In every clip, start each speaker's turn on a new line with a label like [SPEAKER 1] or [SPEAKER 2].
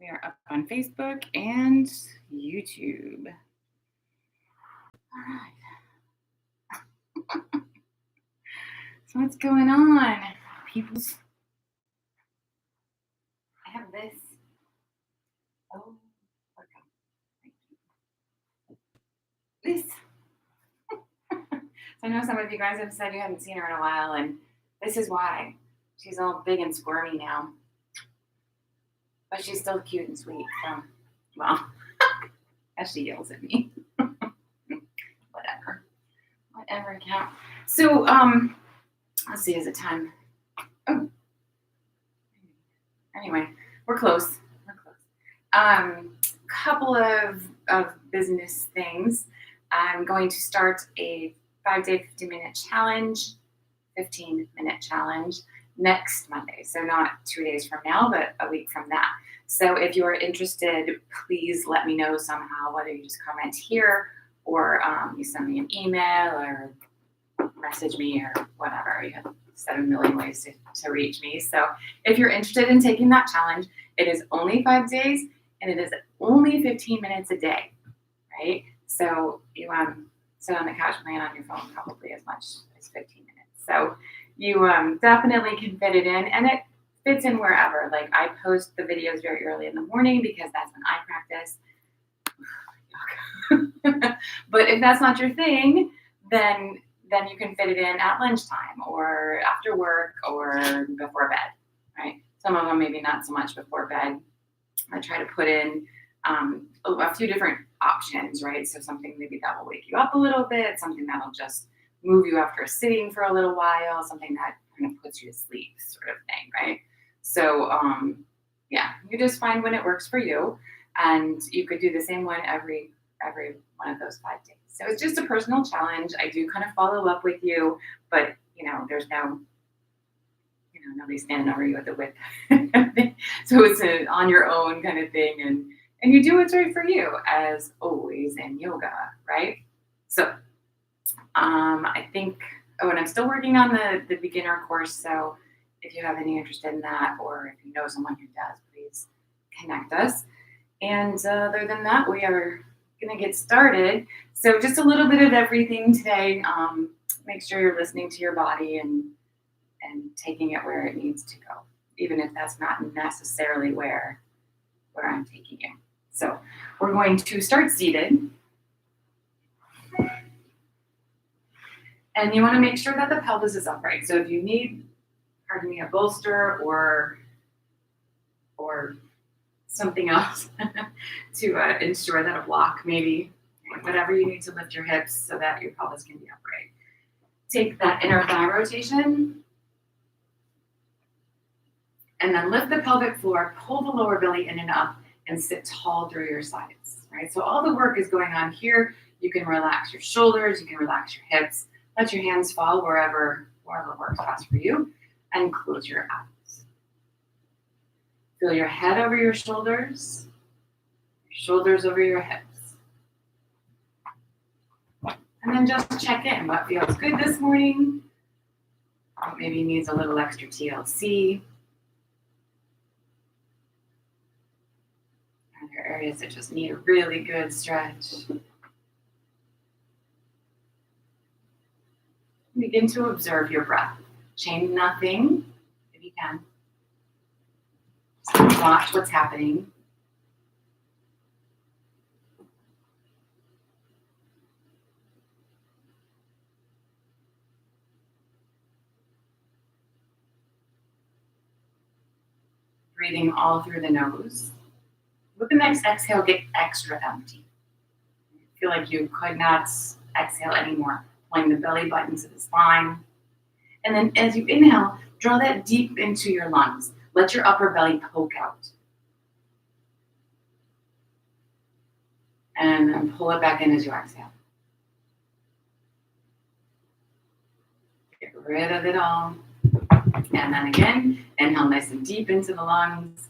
[SPEAKER 1] We are up on Facebook and YouTube. All right. So what's going on, peoples? I have this. Oh, this. So I know some of you guys have said you haven't seen her in a while, and this is why. She's all big and squirmy now. But she's still cute and sweet. So, well, as she yells at me. Whatever count. So, let's see, is it time? Oh. Anyway, we're close. Couple of business things. I'm going to start a 5-day, 15-minute challenge next Monday. So not 2 days from now, but a week from that. So if you're interested, please let me know somehow, whether you just comment here or you send me an email or message me or whatever. You have 7 million ways to reach me. So if you're interested in taking that challenge, it is only 5 days and it is only 15 minutes a day, right? So you sit on the couch playing on your phone probably as much as 15 minutes. So you definitely can fit it in, and it fits in wherever. Like, I post the videos very early in the morning because that's when I practice. But if that's not your thing, then you can fit it in at lunchtime or after work or before bed, right? Some of them maybe not so much before bed. I try to put in a few different options, right? So something maybe that will wake you up a little bit, something that'll just move you after sitting for a little while, something that kind of puts you to sleep, sort of thing, right? So yeah, you just find when it works for you, and you could do the same one every one of those 5 days. So it's just a personal challenge. I do kind of follow up with you, but there's no, nobody's standing over you with the whip. So it's on your own kind of thing, and you do what's right for you, as always in yoga, right? So I think, and I'm still working on the beginner course. So if you have any interest in that, or if you know someone who does, please connect us. And other than that, we are going to get started. So just a little bit of everything today. Make sure you're listening to your body and taking it where it needs to go, even if that's not necessarily where I'm taking it. So we're going to start seated. And you want to make sure that the pelvis is upright. So if you need, a bolster or something else to ensure that a block, maybe, whatever you need to lift your hips so that your pelvis can be upright. Take that inner thigh rotation. And then lift the pelvic floor, pull the lower belly in and up, and sit tall through your sides, right? So all the work is going on here. You can relax your shoulders, you can relax your hips, let your hands fall wherever works best for you, and close your eyes. Feel your head over your shoulders over your hips. And then just check in. What feels good this morning? What maybe needs a little extra TLC? Are there areas that just need a really good stretch? Begin to observe your breath. Change nothing, if you can. Just watch what's happening. Breathing all through the nose. With the next exhale, get extra empty. Feel like you could not exhale anymore. Pulling the belly button to the spine. And then as you inhale, draw that deep into your lungs. Let your upper belly poke out. And then pull it back in as you exhale. Get rid of it all. And then again, inhale nice and deep into the lungs.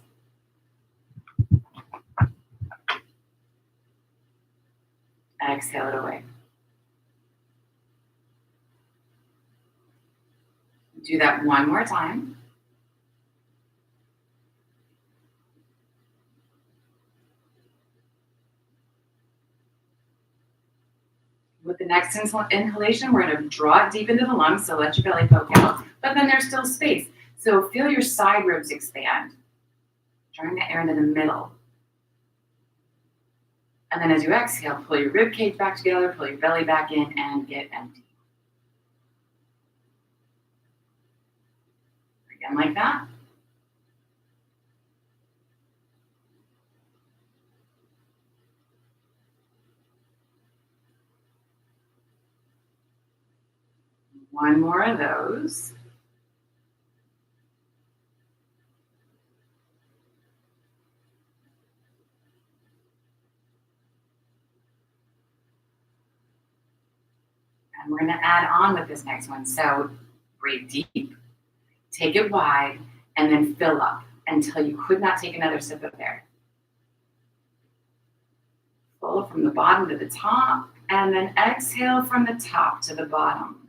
[SPEAKER 1] Exhale it away. Do that one more time. With the next inhalation, we're going to draw it deep into the lungs, so let your belly poke out, but then there's still space. So feel your side ribs expand, drawing the air into the middle. And then as you exhale, pull your rib cage back together, pull your belly back in, and get empty. Again, like that. One more of those. And we're going to add on with this next one. So breathe deep, take it wide, and then fill up until you could not take another sip of air. Full from the bottom to the top, and then exhale from the top to the bottom.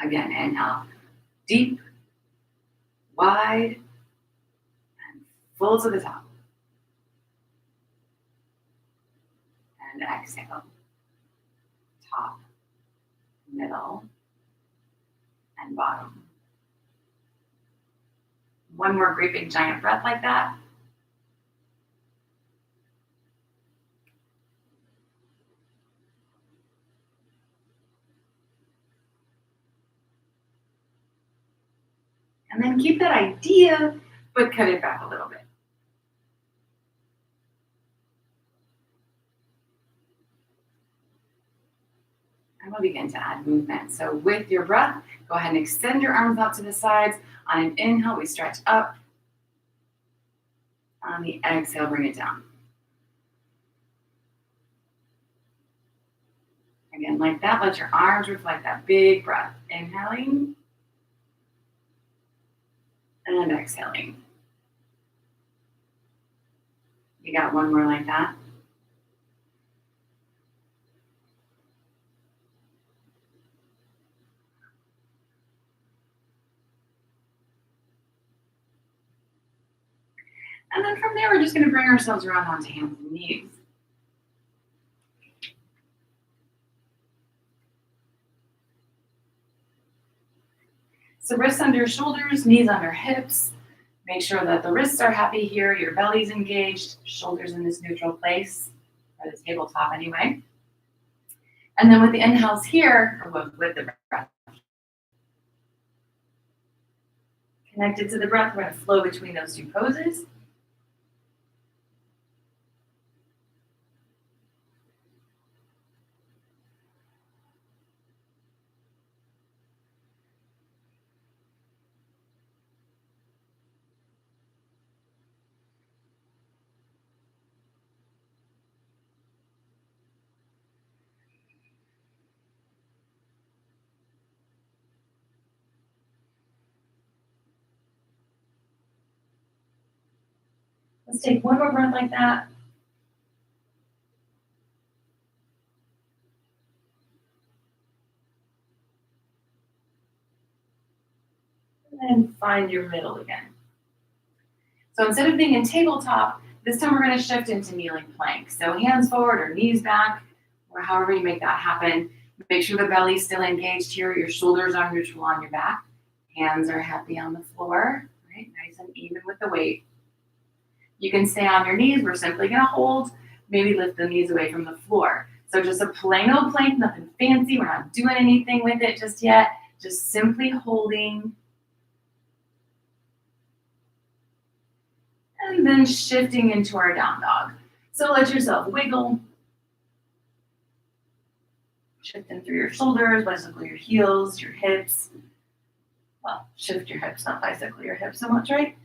[SPEAKER 1] Again, inhale, deep, wide, and full to the top. And exhale, top, middle, and bottom. One more great big giant breath like that. And then keep that idea, but cut it back a little bit. And we'll begin to add movement. So with your breath, go ahead and extend your arms out to the sides. On an inhale, we stretch up. On the exhale, bring it down. Again, like that, let your arms reflect that big breath. Inhaling. And exhaling. You got one more like that. And then from there, we're just going to bring ourselves around onto hands and knees. So wrists under your shoulders, knees under hips. Make sure that the wrists are happy here, your belly's engaged, shoulders in this neutral place, or the tabletop anyway. And then with the inhales here, or with the breath, connected to the breath, we're going to flow between those two poses. Let's take one more breath like that. And find your middle again. So instead of being in tabletop, this time we're going to shift into kneeling plank. So hands forward or knees back, or however you make that happen. Make sure the belly's still engaged here. Your shoulders are neutral on your back. Hands are happy on the floor, right? Nice and even with the weight. You can stay on your knees. We're simply going to hold. Maybe lift the knees away from the floor. So just a plain old plank, nothing fancy. We're not doing anything with it just yet. Just simply holding. And then shifting into our down dog. So let yourself wiggle. Shifting through your shoulders, bicycle your heels, your hips. Well, shift your hips, not bicycle your hips so much, right?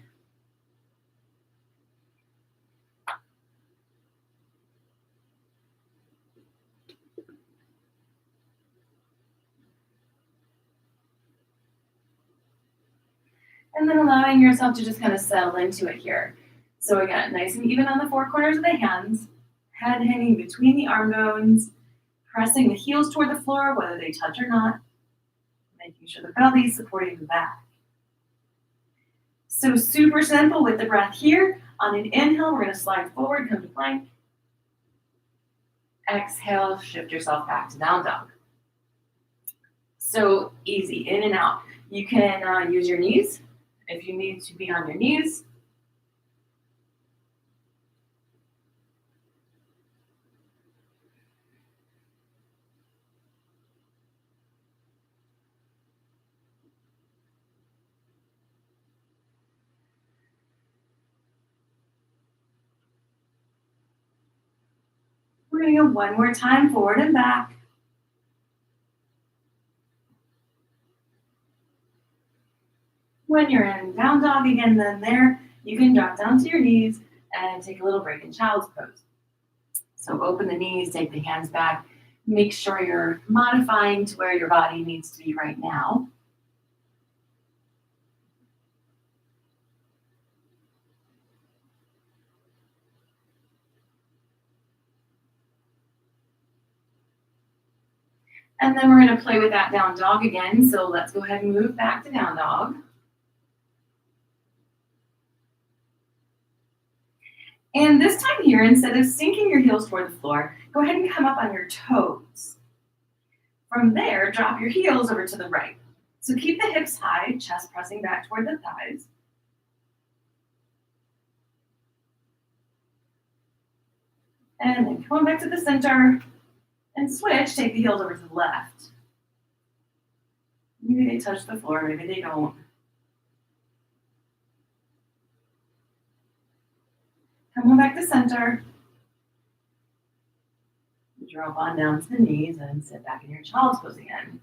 [SPEAKER 1] And then allowing yourself to just kind of settle into it here. So again, nice and even on the four corners of the hands, head hanging between the arm bones, pressing the heels toward the floor, whether they touch or not, making sure the belly is supporting the back. So super simple with the breath here. On an inhale, we're going to slide forward, come to plank. Exhale, shift yourself back to down dog. So easy, in and out. You can use your knees if you need to be on your knees. We're going to go one more time, forward and back. When you're in down dog again, then there, you can drop down to your knees and take a little break in child's pose. So open the knees, take the hands back. Make sure you're modifying to where your body needs to be right now. And then we're going to play with that down dog again. So let's go ahead and move back to down dog. And this time here, instead of sinking your heels toward the floor, go ahead and come up on your toes. From there, drop your heels over to the right. So keep the hips high, chest pressing back toward the thighs. And then come on back to the center and switch, take the heels over to the left. Maybe they touch the floor, maybe they don't. Come on back to center. Drop on down to the knees and sit back in your child's pose again.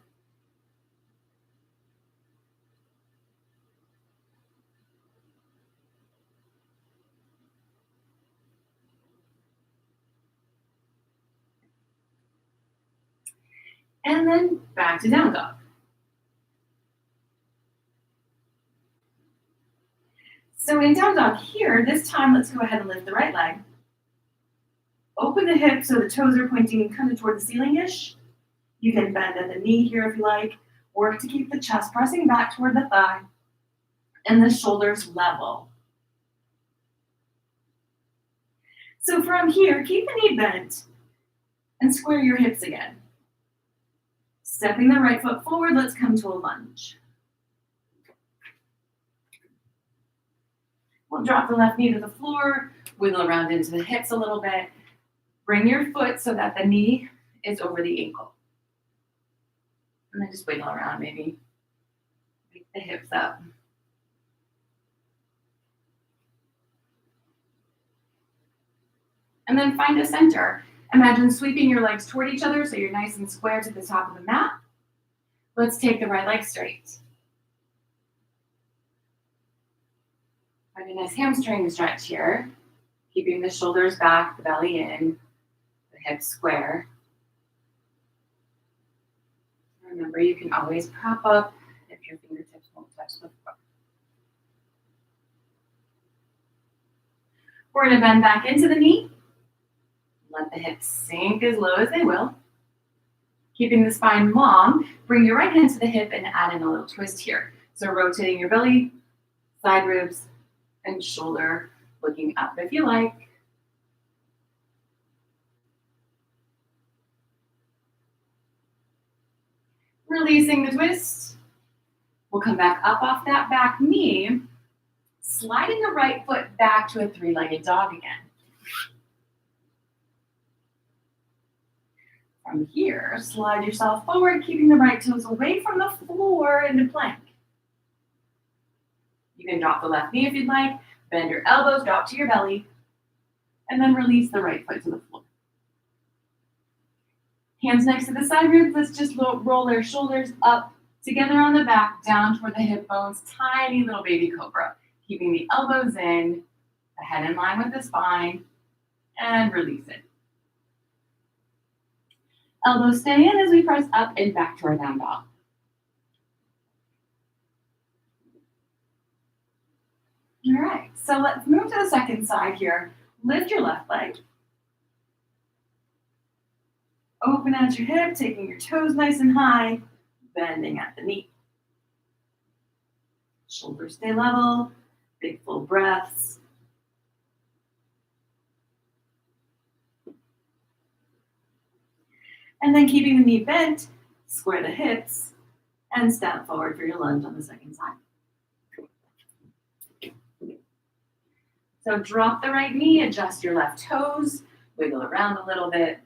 [SPEAKER 1] And then back to down dog. So in down dog here, this time let's go ahead and lift the right leg. Open the hips so the toes are pointing kind of toward the ceiling-ish. You can bend at the knee here if you like. Work to keep the chest pressing back toward the thigh and the shoulders level. So from here, keep the knee bent and square your hips again. Stepping the right foot forward, let's come to a lunge. We'll drop the left knee to the floor, wiggle around into the hips a little bit. Bring your foot so that the knee is over the ankle. And then just wiggle around, maybe. Pick the hips up. And then find a center. Imagine sweeping your legs toward each other so you're nice and square to the top of the mat. Let's take the right leg straight. Find a nice hamstring stretch here. Keeping the shoulders back, the belly in, the hips square. Remember, you can always prop up if your fingertips won't touch the floor. We're going to bend back into the knee. Let the hips sink as low as they will. Keeping the spine long, bring your right hand to the hip and add in a little twist here. So rotating your belly, side ribs, and shoulder looking up if you like. Releasing the twist. We'll come back up off that back knee, sliding the right foot back to a three-legged dog again. From here, slide yourself forward, keeping the right toes away from the floor into plank. You can drop the left knee if you'd like, bend your elbows, drop to your belly, and then release the right foot to the floor. Hands next to the side ribs, let's just roll our shoulders up, together on the back, down toward the hip bones, tiny little baby cobra. Keeping the elbows in, the head in line with the spine, and release it. Elbows stay in as we press up and back to our down dog. All right, so let's move to the second side here. Lift your left leg. Open at your hip, taking your toes nice and high, bending at the knee. Shoulders stay level, big full breaths.
[SPEAKER 2] And then keeping the knee bent, square the hips, and step forward for your lunge on the second side. So drop the right knee, adjust your left toes, wiggle around a little bit.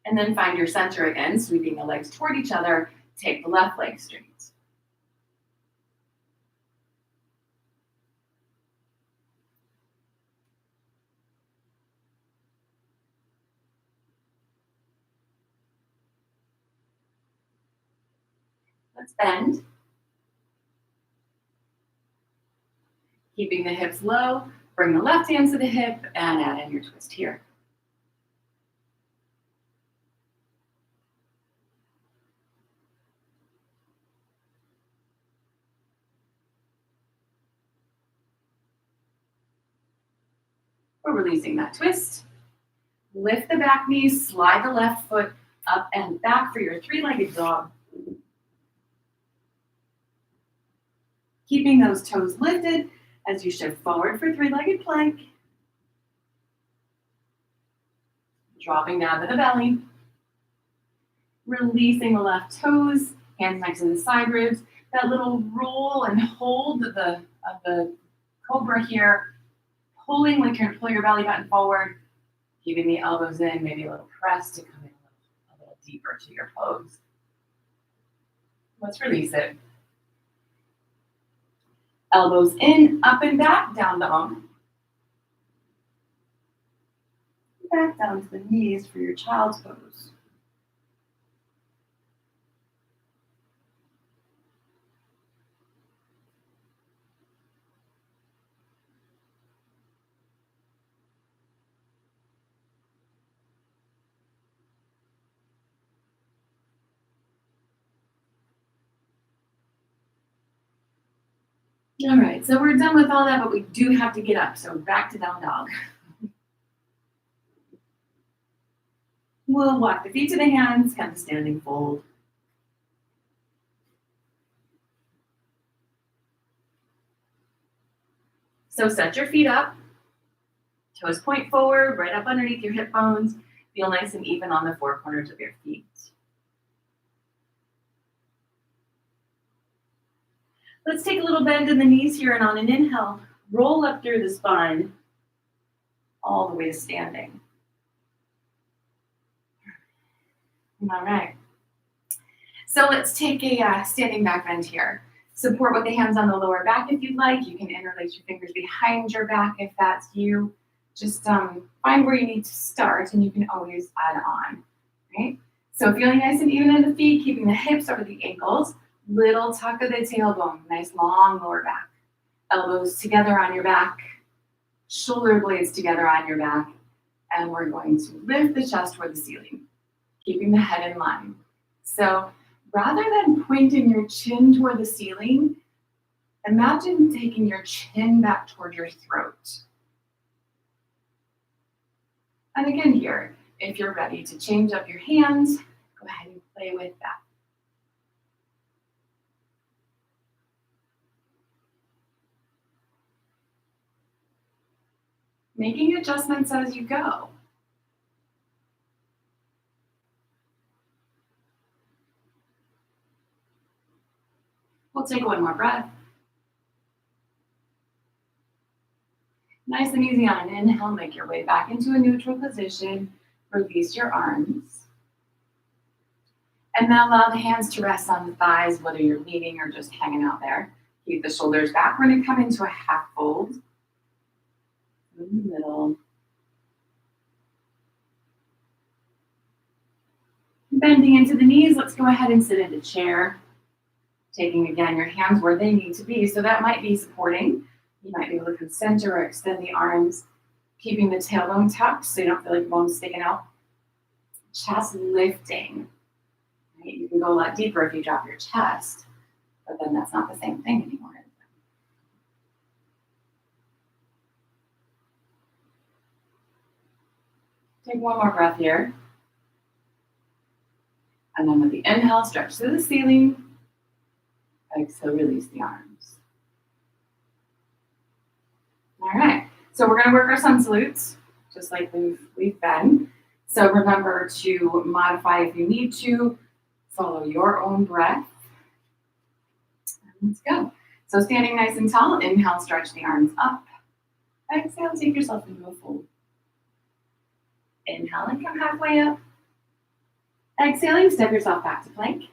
[SPEAKER 2] And then find your center again, sweeping the legs toward each other. Take the left leg straight. Let's bend. Keeping the hips low, bring the left hand to the hip and add in your twist here. We're releasing that twist. Lift the back knee, slide the left foot up and back for your three-legged dog. Keeping those toes lifted as you shift forward for three-legged plank. Dropping down to the belly. Releasing the left toes, hands next to the side ribs. That little roll and hold of the cobra here. Pulling like you're pull your belly button forward. Keeping the elbows in, maybe a little press to come in a little deeper to your pose. Let's release it. Elbows in, up and back, down dog. Back down to the knees for your child's pose. All right, so we're done with all that, but we do have to get up. So back to down dog. We'll walk the feet to the hands, come to standing fold. So set your feet up. Toes point forward, right up underneath your hip bones. Feel nice and even on the four corners of your feet. Let's take a little bend in the knees here, and on an inhale, roll up through the spine all the way to standing. All right. So let's take a standing back bend here. Support with the hands on the lower back if you'd like. You can interlace your fingers behind your back if that's you. Just find where you need to start, and you can always add on, right? So feeling nice and even in the feet, keeping the hips over the ankles. Little tuck of the tailbone, nice long lower back. Elbows together on your back, shoulder blades together on your back, and we're going to lift the chest toward the ceiling, keeping the head in line. So rather than pointing your chin toward the ceiling, imagine taking your chin back toward your throat. And again here, if you're ready to change up your hands, go ahead and play with that. Making adjustments as you go. We'll take one more breath. Nice and easy on an inhale, make your way back into a neutral position. Release your arms. And then allow the hands to rest on the thighs, whether you're leaning or just hanging out there. Keep the shoulders back. We're going to come into a half fold. In the middle. Bending into the knees, let's go ahead and sit in the chair. Taking, again, your hands where they need to be. So that might be supporting. You might be able to center or extend the arms, keeping the tailbone tucked so you don't feel like the bone's sticking out. Chest lifting. Right? You can go a lot deeper if you drop your chest, but then that's not the same thing anymore. Take one more breath here. And then with the inhale, stretch to the ceiling. Exhale, release the arms.
[SPEAKER 1] All right. So we're gonna work our sun salutes, just like we've been. So remember to modify if you need to. Follow your own breath. Let's go. So standing nice and tall, inhale, stretch the arms up. Exhale, take yourself into a fold. Inhale and come halfway up. Exhaling, step yourself back to plank.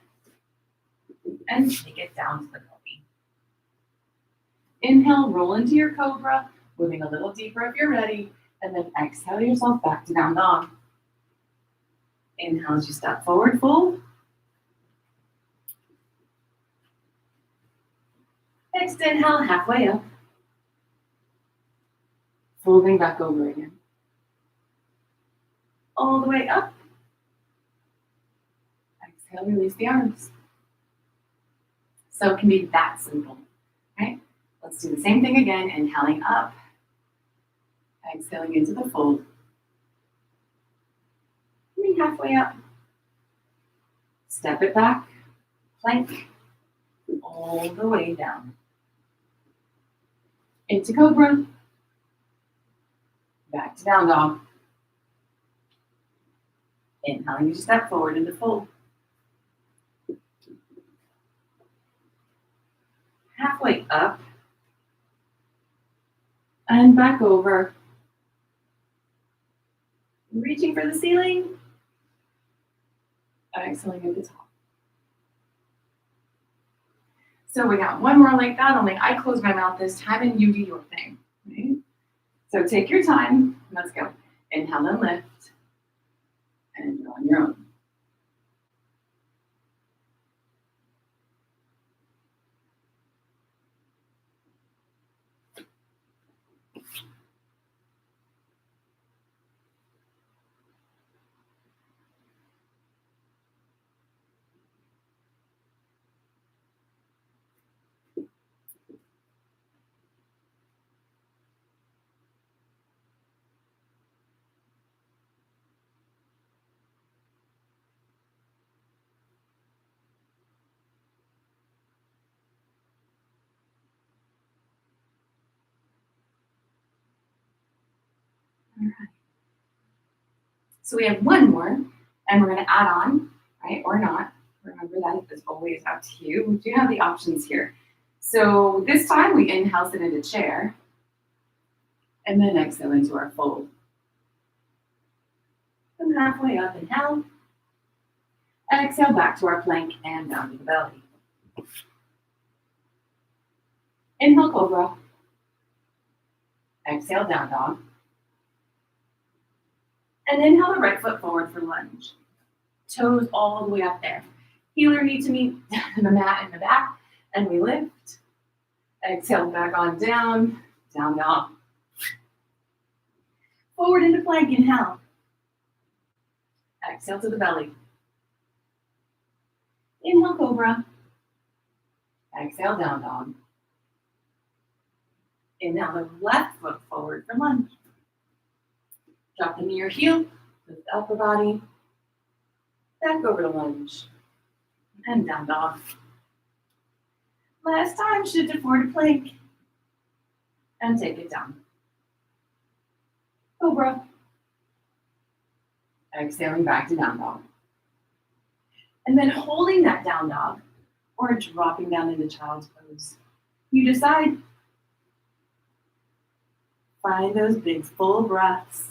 [SPEAKER 1] And take it down to the belly. Inhale, roll into your cobra, moving a little deeper if you're ready. And then exhale yourself back to down dog. Inhale as you step forward, fold. Next inhale, halfway up. Folding back over again. All the way up. Exhale, release the arms. So it can be that simple, right? Let's do the same thing again, inhaling up. Exhaling into the fold. Coming halfway up. Step it back, plank, all the way down. Into cobra. Back to down dog. Inhaling as you step forward into fold. Halfway up. And back over. Reaching for the ceiling. Exhaling at the top. So we got one more like that, only I close my mouth this time and you do your thing. Right? So take your time. Let's go. Inhale and lift. And you're on your own. All right. So we have one more, and we're going to add on, right, or not. Remember that is always up to you. We do have the options here. So this time we inhale, sit into chair, and then exhale into our fold. Come halfway up, inhale. Exhale back to our plank and down to the belly. Inhale, cobra. Exhale, down dog. And inhale the right foot forward for lunge. Toes all the way up there. Heeler need to meet the mat in the back. And we lift. Exhale back on down. Down dog. Forward into plank, inhale. Exhale to the belly. Inhale, cobra. Exhale, down dog. Inhale the left foot forward for lunge. Drop the knee or heel, lift the upper body, back over to lunge, and down dog. Last time, shift it forward to plank, and take it down. Cobra. Exhaling back to down dog. And then holding that down dog, or dropping down into child's pose. You decide. Find those big full breaths.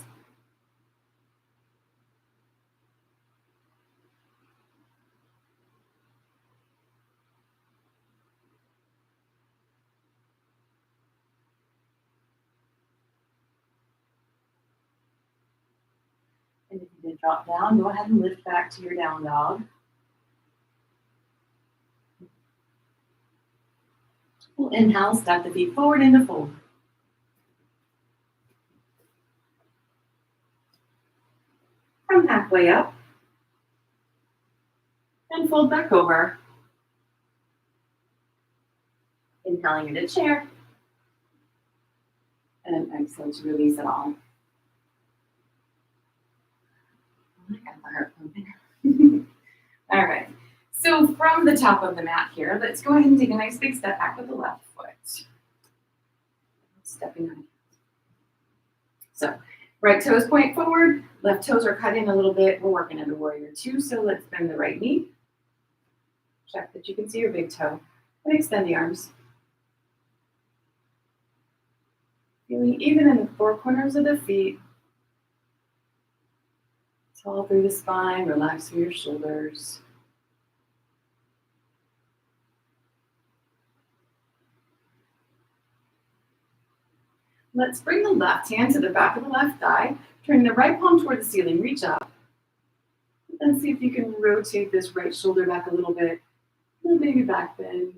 [SPEAKER 1] And if you did drop down, go ahead and lift back to your down dog. We'll inhale, step the feet forward into fold. Come halfway up. And fold back over. Inhaling into chair. And exhale to release it all. I got the heart pumping. All right. So from the top of the mat here, let's go ahead and take a nice big step back with the left foot. Stepping on
[SPEAKER 2] So right toes point forward, left toes are cut in a little bit. We're working into warrior two, so let's bend the right knee. Check that you can see your big toe and extend the arms. Feeling even in the four corners of the feet. Tall through the spine, relax through your shoulders. Let's bring the left hand to the back of the left thigh, turning the right palm toward the ceiling, reach up. And then see if you can rotate this right shoulder back a little bit. A little baby back bend.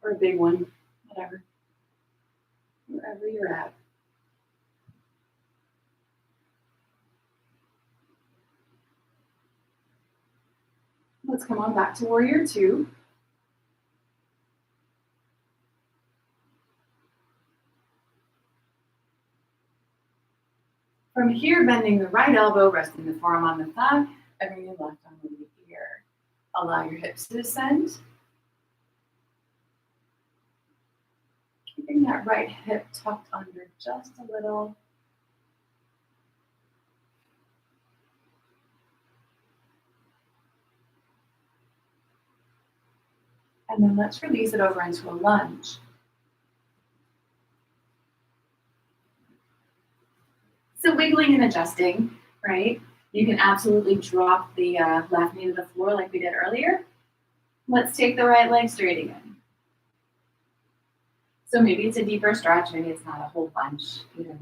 [SPEAKER 2] Or a big one, whatever. Wherever you're at. Let's come on back to warrior two. From here, bending the right elbow, resting the forearm on the thigh, and bring your left arm over the ear. Allow your hips to descend. Keeping that right hip tucked under just a little. And then let's release it over into a lunge. So wiggling and adjusting, right? You can absolutely drop the left knee to the floor like we did earlier. Let's take the right leg straight again. So maybe it's a deeper stretch, maybe it's not a whole bunch. Either way.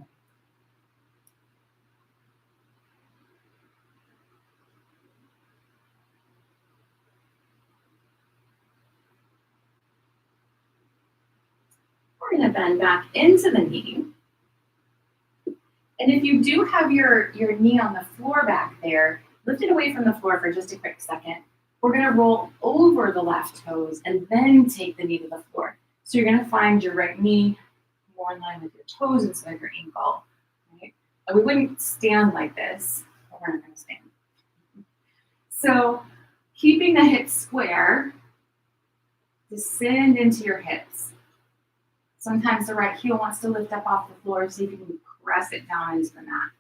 [SPEAKER 2] We're going to bend back into the knee. And if you do have your knee on the floor back there, lift it away from the floor for just a quick second. We're going to roll over the left toes and then take the knee to the floor. So you're going to find your right knee more in line with your toes instead of your ankle. Right? And we wouldn't stand like this, but we're not going to stand. So keeping the hips square, descend into your hips. Sometimes the right heel wants to lift up off the floor, so you can press it down into the mat.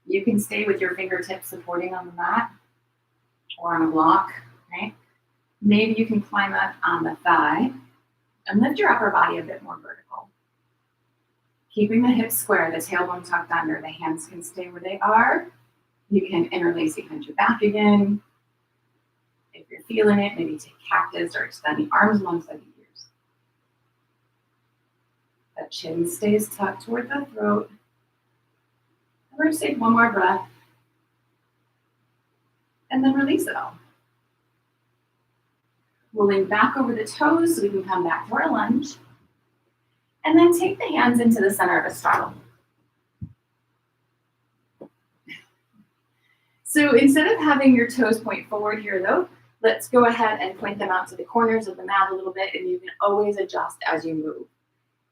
[SPEAKER 2] You can stay with your fingertips supporting on the mat or on a block, right? Maybe you can climb up on the thigh and lift your upper body a bit more vertical. Keeping the hips square, the tailbone tucked under, the hands can stay where they are. You can interlace behind your back again. If you're feeling it, maybe take cactus or extend the arms alongside the ears. The chin stays tucked toward the throat. We're going to take one more breath and then release it all. Rolling back over the toes so we can come back to our lunge. And then take the hands into the center of a straddle. So instead of having your toes point forward here though, let's go ahead and point them out to the corners of the mat a little bit, and you can always adjust as you move.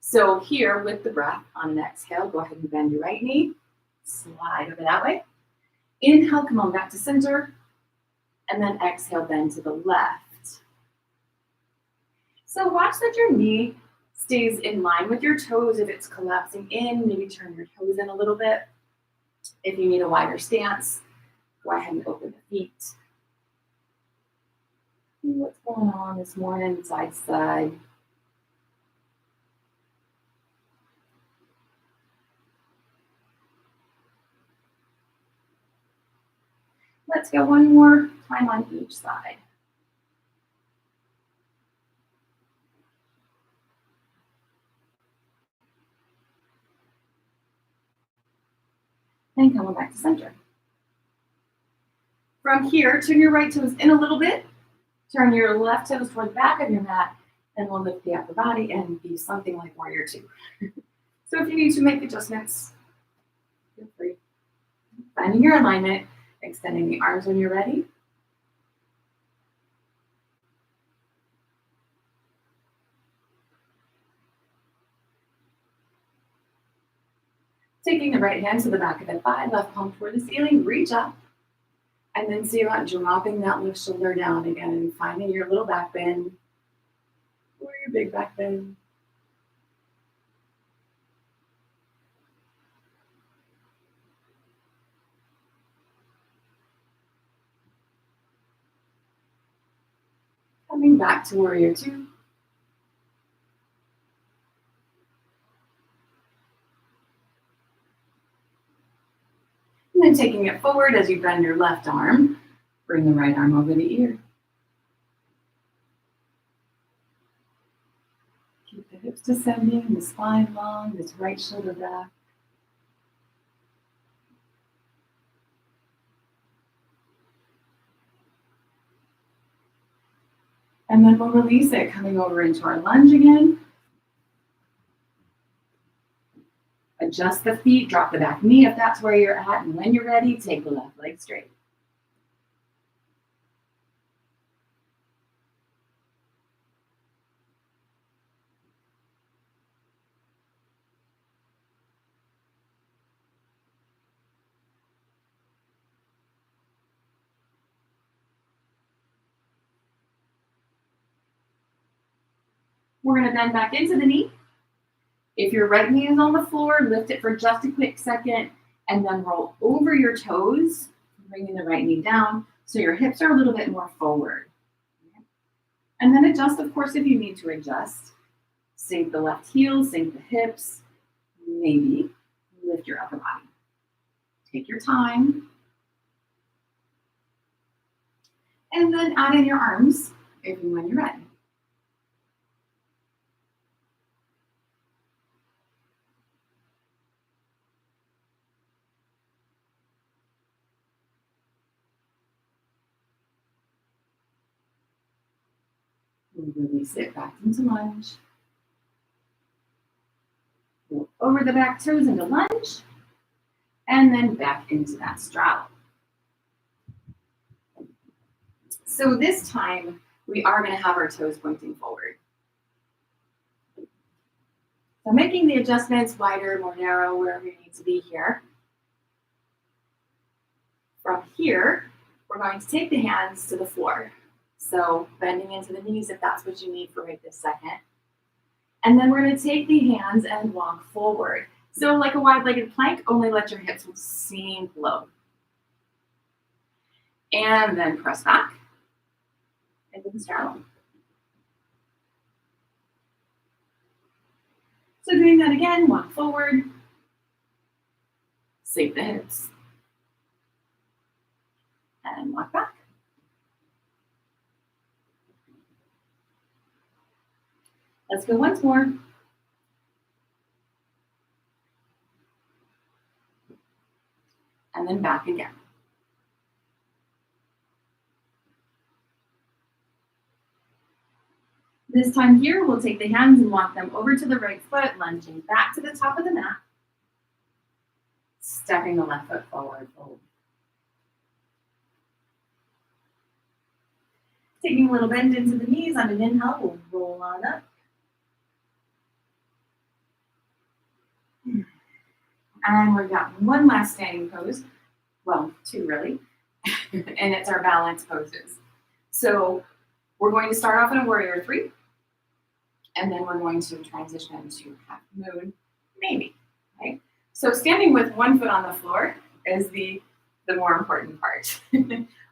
[SPEAKER 2] So here with the breath on an exhale, go ahead and bend your right knee, slide over that way. Inhale, come on back to center, and then exhale, bend to the left. So watch that your knee stays in line with your toes. If it's collapsing in, maybe turn your toes in a little bit. If you need a wider stance, go ahead and open the feet. See what's going on this morning, side to side. Let's go one more time on each side. And come on back to center. From here, turn your right toes in a little bit. Turn your left toes toward the back of your mat, and we'll lift the upper body and be something like warrior two. So if you need to make adjustments, feel free. Finding your alignment, extending the arms when you're ready. Taking the right hand to the back of the thigh, left palm toward the ceiling, reach up. And then see about dropping that left shoulder down again and finding your little back bend or your big back bend. Coming back to warrior two. And then taking it forward as you bend your left arm, bring the right arm over the ear. Keep the hips descending, the spine long, this right shoulder back. And then we'll release it, coming over into our lunge again. Adjust the feet, drop the back knee if that's where you're at, and when you're ready, take the left leg straight. We're going to bend back into the knee. If your right knee is on the floor, lift it for just a quick second and then roll over your toes, bringing the right knee down so your hips are a little bit more forward. And then adjust, of course, if you need to adjust. Sink the left heel, sink the hips, maybe lift your upper body. Take your time. And then add in your arms if and when you're ready. Release it back into lunge. Go over the back toes into lunge, and then back into that straddle. So this time, we are going to have our toes pointing forward. So making the adjustments wider, more narrow, wherever you need to be here. From here, we're going to take the hands to the floor. So bending into the knees if that's what you need for right this second. And then we're going to take the hands and walk forward. So like a wide-legged plank, only let your hips sink low. And then press back into the straddle. So doing that again, walk forward, sink the hips, and walk back. Let's go once more. And then back again. This time here, we'll take the hands and walk them over to the right foot, lunging back to the top of the mat. Stepping the left foot forward, fold. Taking a little bend into the knees on an inhale, we'll roll on up. And we've got one last standing pose. Well, two really. And it's our balance poses. So we're going to start off in a warrior three. And then we're going to transition into half moon, maybe, right? So standing with one foot on the floor is the more important part.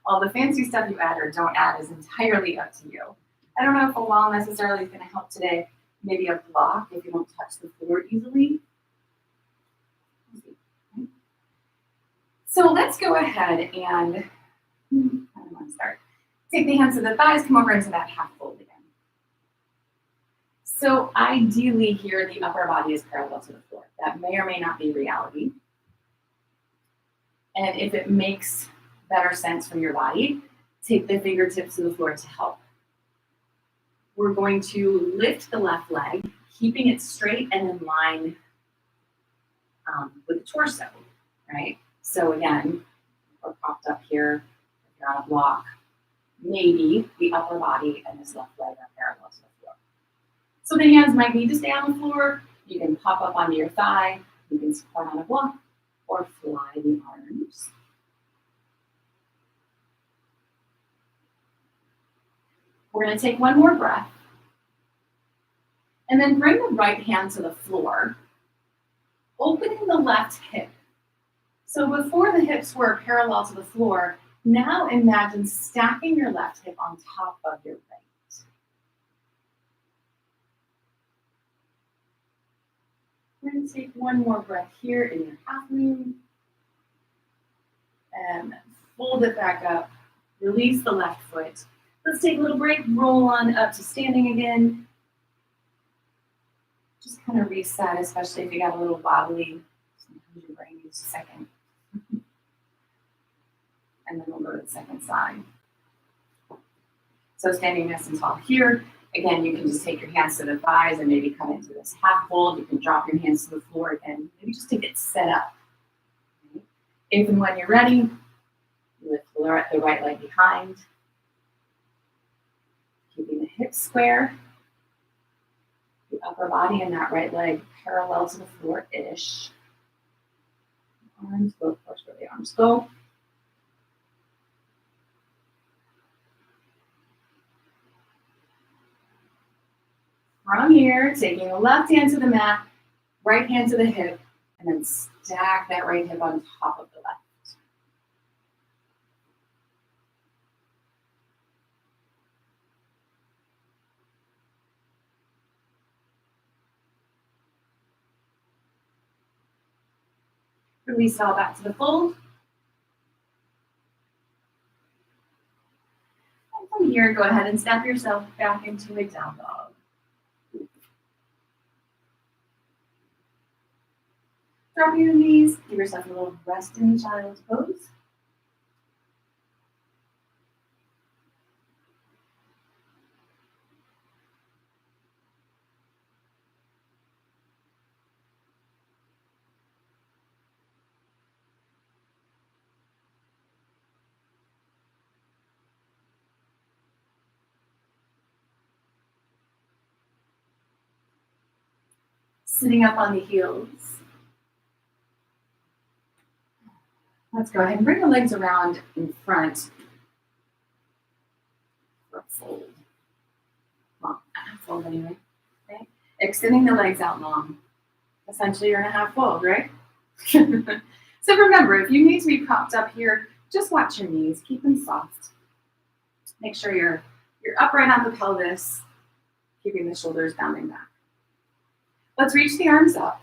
[SPEAKER 2] All the fancy stuff you add or don't add is entirely up to you. I don't know if a wall necessarily is going to help today. Maybe a block if you don't touch the floor easily. So let's go ahead and I don't want to start. Take the hands to the thighs, come over into that half fold again. So ideally here, the upper body is parallel to the floor. That may or may not be reality. And if it makes better sense from your body, take the fingertips to the floor to help. We're going to lift the left leg, keeping it straight and in line with the torso, right? So again, we're propped up here, if you're on a block, maybe the upper body and this left leg are parallel to the floor. So the hands might need to stay on the floor. You can pop up onto your thigh, you can support on a block, or fly the arms. We're going to take one more breath. And then bring the right hand to the floor, opening the left hip. So before the hips were parallel to the floor, now imagine stacking your left hip on top of your right. We're going to take one more breath here in your half moon. And fold it back up. Release the left foot. Let's take a little break. Roll on up to standing again. Just kind of reset, especially if you got a little wobbly. Sometimes your brain needs a second. And then we'll go to the second side. So standing nice and tall here. Again, you can just take your hands to the thighs and maybe come into this half fold. You can drop your hands to the floor again. Maybe just to get set up. Okay. If and when you're ready, lift the right leg behind. Keeping the hips square. The upper body and that right leg parallel to the floor-ish. Arms go, of course, where the arms go. From here, taking the left hand to the mat, right hand to the hip, and then stack that right hip on top of the left. Release all back to the fold. And from here, go ahead and step yourself back into a down dog. Drop your knees, give yourself a little rest in child's pose. Sitting up on the heels. Let's go ahead and bring the legs around in front for a fold. Well, a half fold anyway. Okay. Extending the legs out long. Essentially, you're in a half fold, right? So remember, if you need to be propped up here, just watch your knees. Keep them soft. Make sure you're upright on the pelvis, keeping the shoulders down and back. Let's reach the arms up,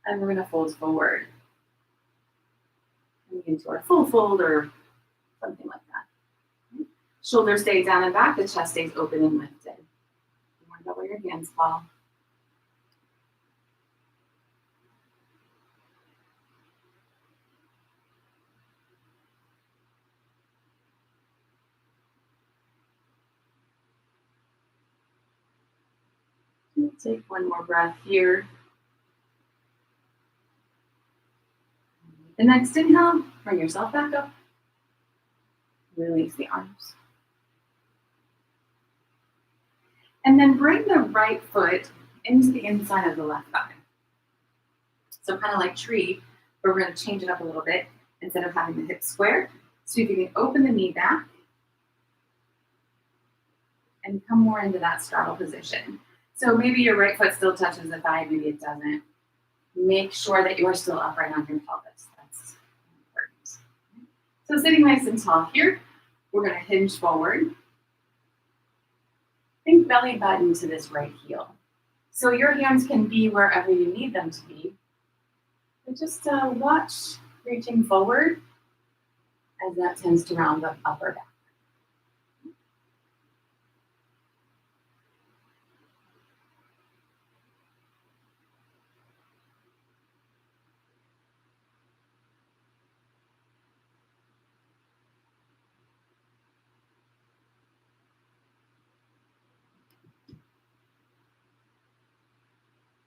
[SPEAKER 2] and we're going to fold forward. Into our full fold or something like that. Shoulders stay down and back, the chest stays open and lifted. You want to go where your hands fall. Take one more breath here. The next inhale, bring yourself back up. Release the arms. And then bring the right foot into the inside of the left thigh. So kind of like tree, but we're going to change it up a little bit. Instead of having the hips square, so you can open the knee back and come more into that straddle position. So maybe your right foot still touches the thigh, maybe it doesn't. Make sure that you are still upright on your pelvis. That's important. So sitting nice and tall here, we're going to hinge forward. Think belly button to this right heel. So your hands can be wherever you need them to be. But just watch reaching forward as that tends to round the upper back.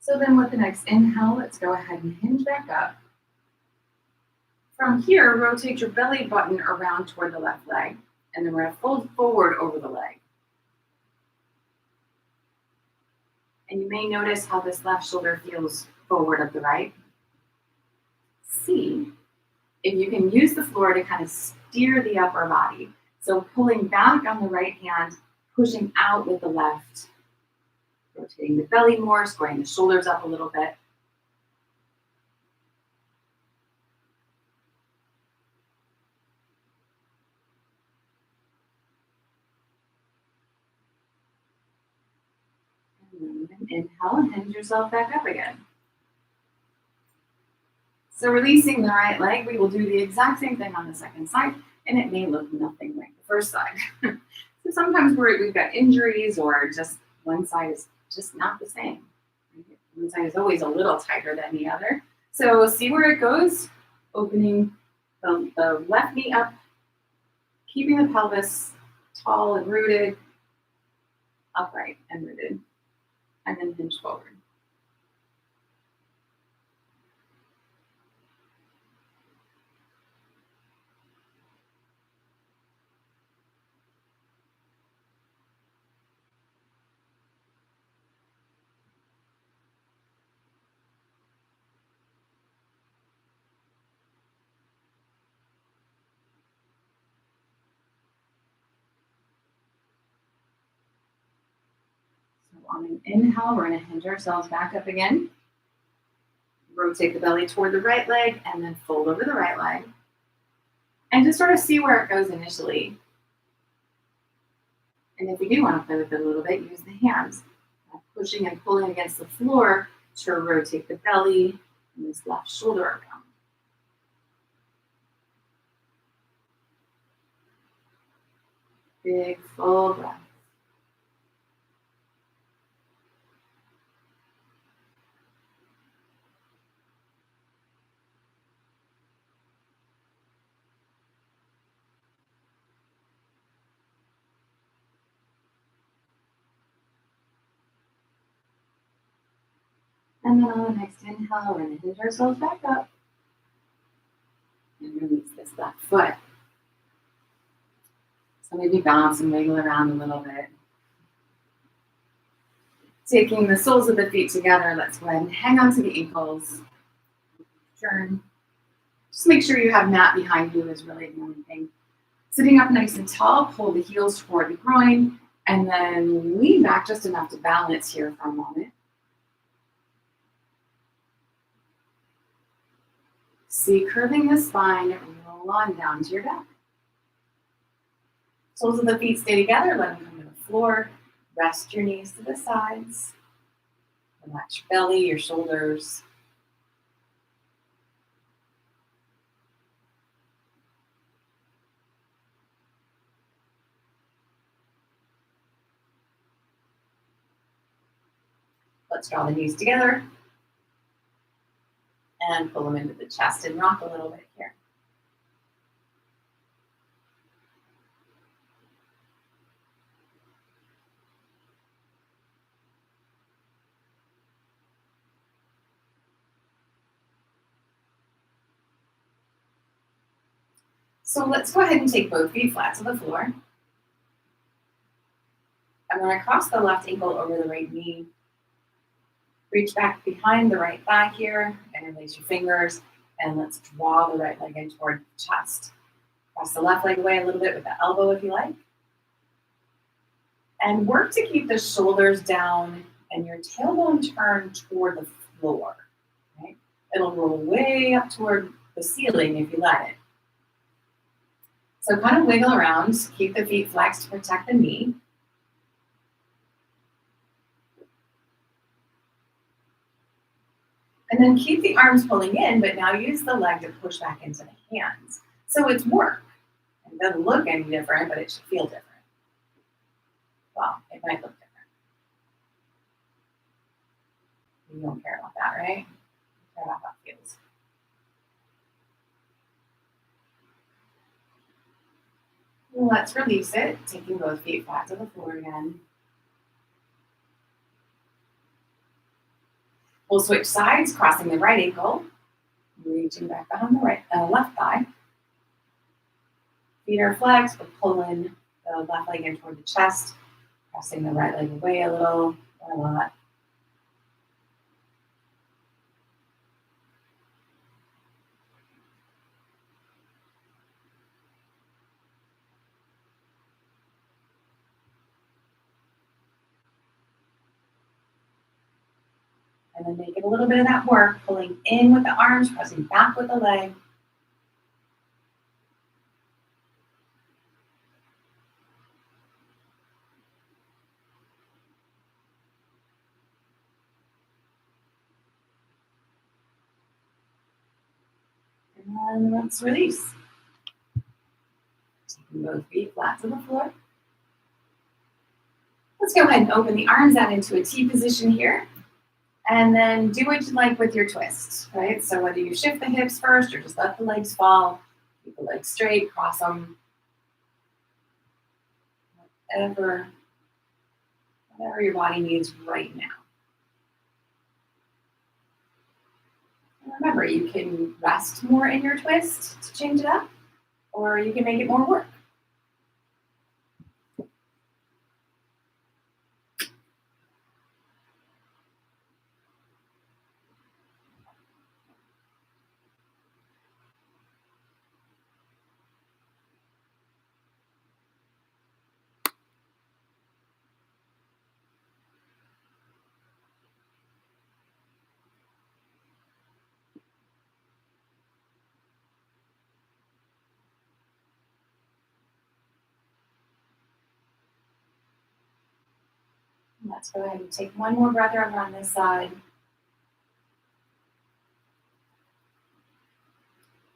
[SPEAKER 2] So then with the next inhale, let's go ahead and hinge back up. From here, rotate your belly button around toward the left leg, and then we're going to fold forward over the leg. And you may notice how this left shoulder feels forward of the right. See if you can use the floor to kind of steer the upper body. So pulling back on the right hand, pushing out with the left. Rotating the belly more, squaring the shoulders up a little bit. And And then inhale and hinge yourself back up again. So releasing the right leg, we will do the exact same thing on the second side, and it may look nothing like the first side. So sometimes we've got injuries or just one side is just not the same. One side is always a little tighter than the other. So see where it goes, opening the left knee up, keeping the pelvis tall and rooted, upright and rooted, and then hinge forward. So on an inhale, we're going to hinge ourselves back up again. Rotate the belly toward the right leg and then fold over the right leg. And just sort of see where it goes initially. And if you do want to play with it a little bit, use the hands. Pushing and pulling against the floor to rotate the belly and this left shoulder around. Big full breath. And then on the next inhale, we're going to hinge ourselves back up. And release this left foot. So maybe bounce and wiggle around a little bit. Taking the soles of the feet together, let's go ahead and hang on to the ankles. Turn. Just make sure you have mat behind you is really the only thing. Sitting up nice and tall, pull the heels toward the groin, and then lean back just enough to balance here for a moment. See, curving the spine, roll on down to your back. Soles of the feet stay together, let them come to the floor. Rest your knees to the sides. Relax your belly, your shoulders. Let's draw the knees together and pull them into the chest and rock a little bit here. So let's go ahead and take both feet flat to the floor. I'm going to cross the left ankle over the right knee. Reach back behind the right thigh here, interlace your fingers, and let's draw the right leg in toward the chest. Cross the left leg away a little bit with the elbow if you like. And work to keep the shoulders down and your tailbone turned toward the floor. Right? It'll roll way up toward the ceiling if you let it. So kind of wiggle around, keep the feet flexed to protect the knee. And then keep the arms pulling in, but now use the leg to push back into the hands. So it's work. It doesn't look any different, but it should feel different. Well, it might look different. You don't care about that, right? You care about how it feels. Let's release it, taking both feet flat to the floor again. We'll switch sides, crossing the right ankle, reaching back behind the left thigh. Feet are flexed, but pull in the left leg in toward the chest, pressing the right leg away a little or a lot. And then making a little bit of that work, pulling in with the arms, pressing back with the leg. And let's release. Taking both feet flat to the floor. Let's go ahead and open the arms out into a T position here. And then do what you like with your twist, right? So whether you shift the hips first or just let the legs fall, keep the legs straight, cross them. Whatever your body needs right now. And remember, you can rest more in your twist to change it up, or you can make it more work. Let's go ahead and take one more breath over on this side.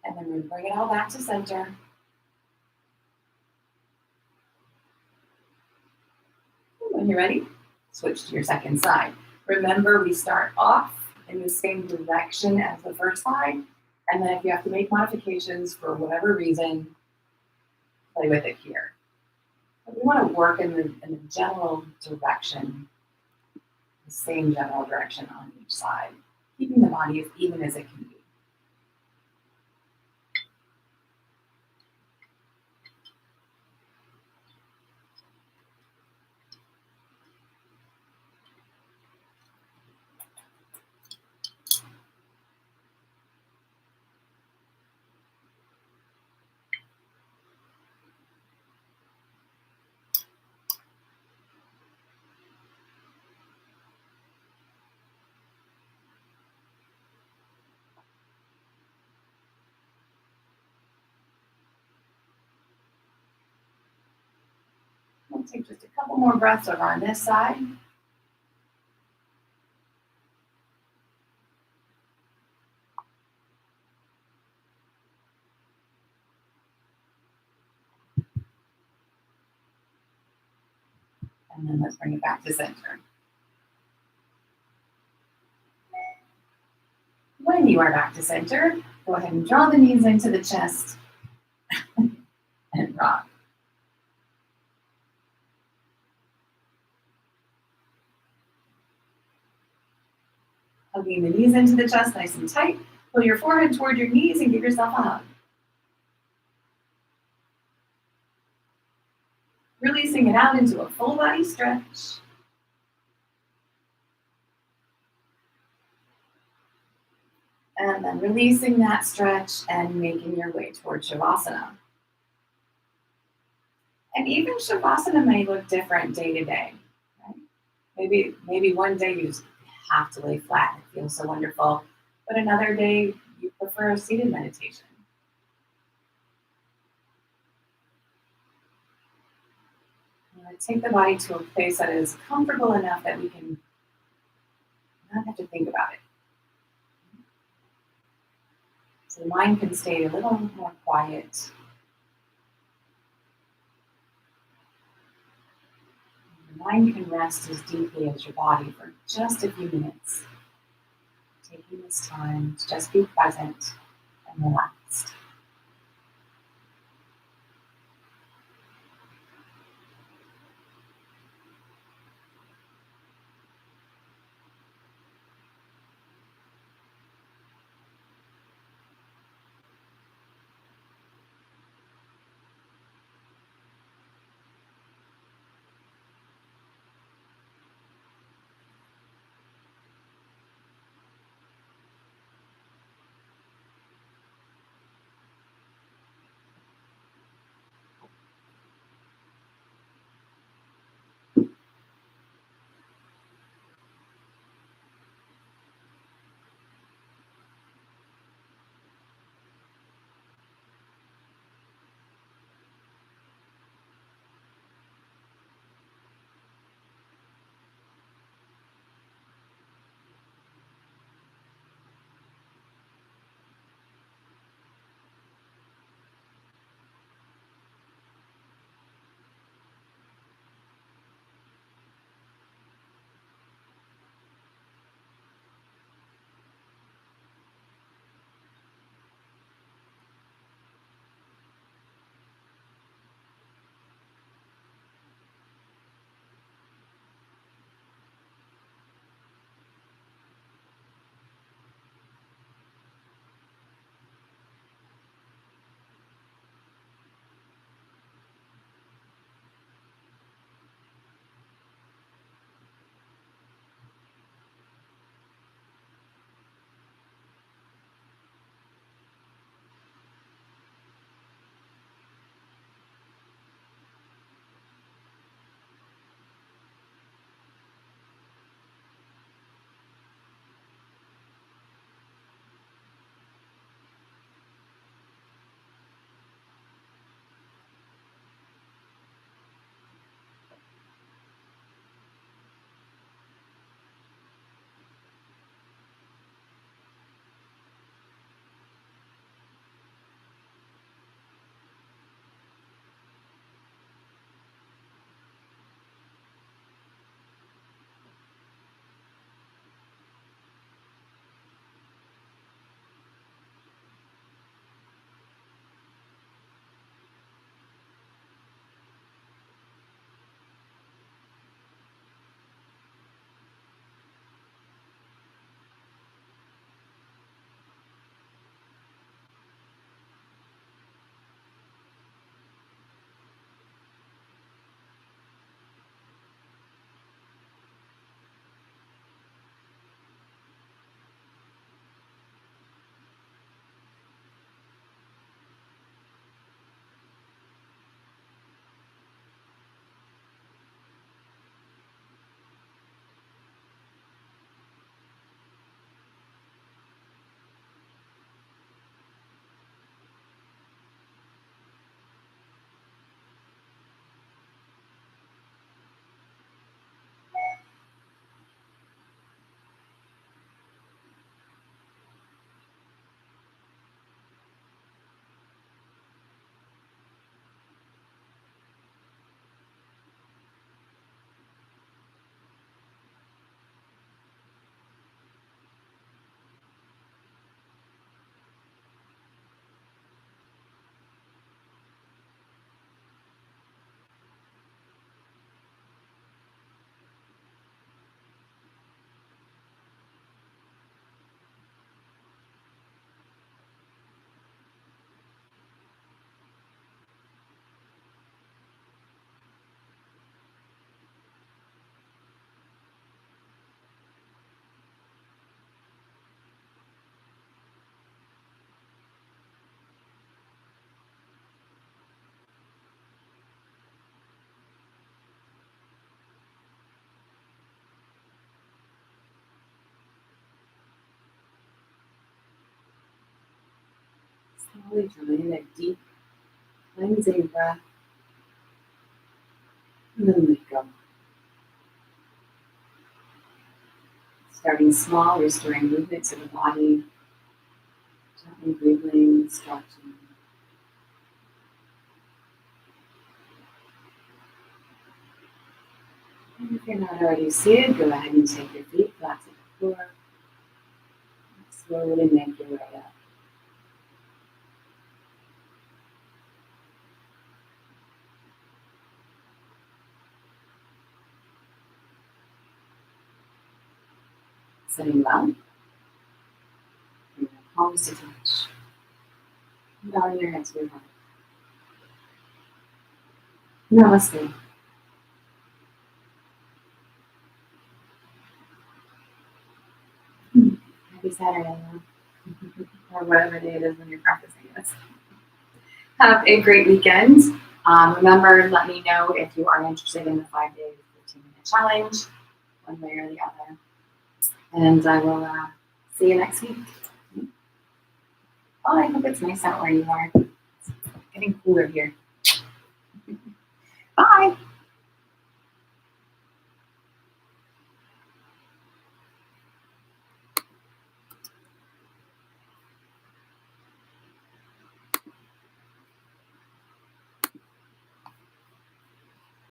[SPEAKER 2] And then we bring it all back to center. When you're ready, switch to your second side. Remember, we start off in the same direction as the first side. And then if you have to make modifications for whatever reason, play with it here. But we want to work in the general direction, the same general direction on each side, keeping the body as even as it can be. We'll take just a couple more breaths over on this side. And then let's bring it back to center. When you are back to center, go ahead and draw the knees into the chest and rock. Hugging the knees into the chest nice and tight. Pull your forehead toward your knees and give yourself a hug. Releasing it out into a full body stretch. And then releasing that stretch and making your way towards Shavasana. And even Shavasana may look different day to day. Right? Maybe one day you just have to lay flat and it feels so wonderful, but another day you prefer a seated meditation. Take the body to a place that is comfortable enough that we can not have to think about it. So the mind can stay a little more quiet. The mind can rest as deeply as your body for just a few minutes. Taking this time to just be present and relaxed.
[SPEAKER 1] Slowly drawing a deep, cleansing breath. And then let go. Starting small, restoring movement to the body. Gently breathing, stretching. And if you're not already seated, go ahead and take your feet flat to the floor. Slowly make your way up. Sitting well. Bring your palms to touch. And bowing your head to your heart. Namaste. Happy Saturday, or whatever day it is when you're practicing this. Have a great weekend. Remember, let me know if you are interested in the 5-day, 15-minute challenge, one way or the other. And I will see you next week. Oh, I hope it's nice out where you are. It's getting cooler here.